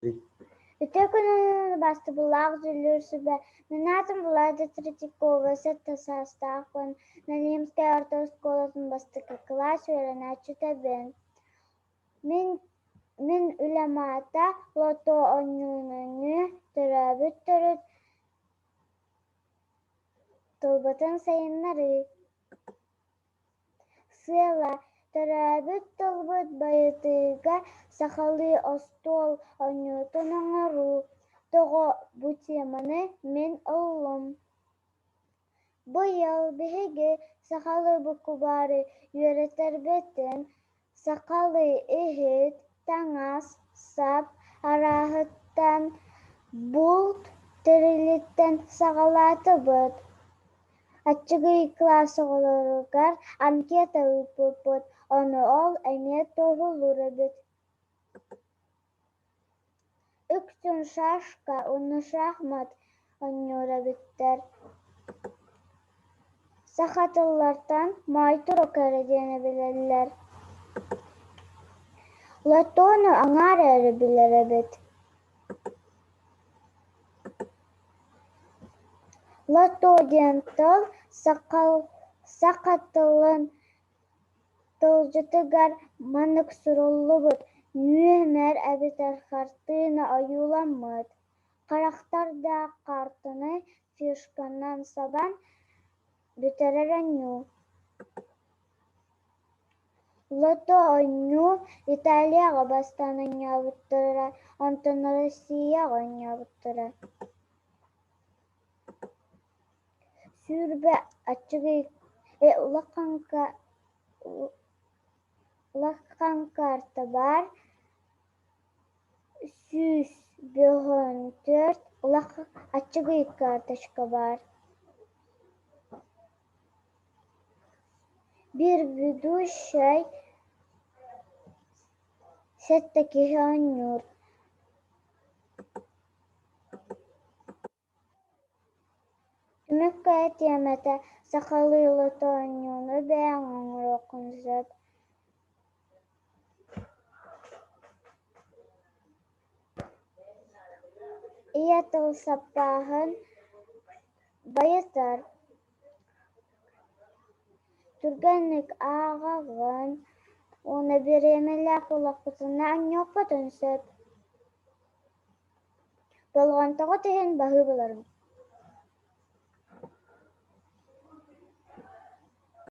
Үтө күнүнүн басты булак зүлүрсүбө. Минатым буларды Третьякова сетта састаахпын. На Римской автошколасын бастыкы класс үйрөнөчү тебен. Мен үлемата лото ойнуunu төрөбүт тылбытын сайыннары. Сыла төрөбүт тылбыт байытыга сахалы остол ойнутун оңору. Того бу теманы мен ыллым. Быйыл биһиги сахалы букубары үйрөтербетин. Сакалы ыһыт, таңас, сап, арахыттан, булт, терилиттен сагалатыбыт. Аччыгый класс оголоругар анкета ыппыппыт, ону ол эме тоҕулур эбит. Үксүн шашка, уну шахмат ойнур эбиттэр. Сахатыллартан май турок эридиэни билэллэр. Лотону аңаар эри билэр эбит. Лото диэн тыл сакатылын тылжытыгар манык суруллубут. Нүүэмэр эбитэр хартыына ойууламмыт. Карахтар да картыны фишканан сабан бүтерэр оññуу. Лото оññуу Италияга бастан оññообуттара, онтон Россияга оññообуттара. Сүүрбэ аччыгый улаккан карта бар. Сүүс бөһөн төрт аччыгый карточка бар. Бир ведущий сетте киһи оññуур. Түмүккэ этиэмэтэ сахалы лото оññууну бэйэҥ оҥоруоххун сөп. Ийэ тыл саппааһын байытар. Түргэнник ааҕаҕын уона бириэмэлээх улахпытынна оññуохпутун сөп. Болгонтоҕо түһэн баһыы быларым.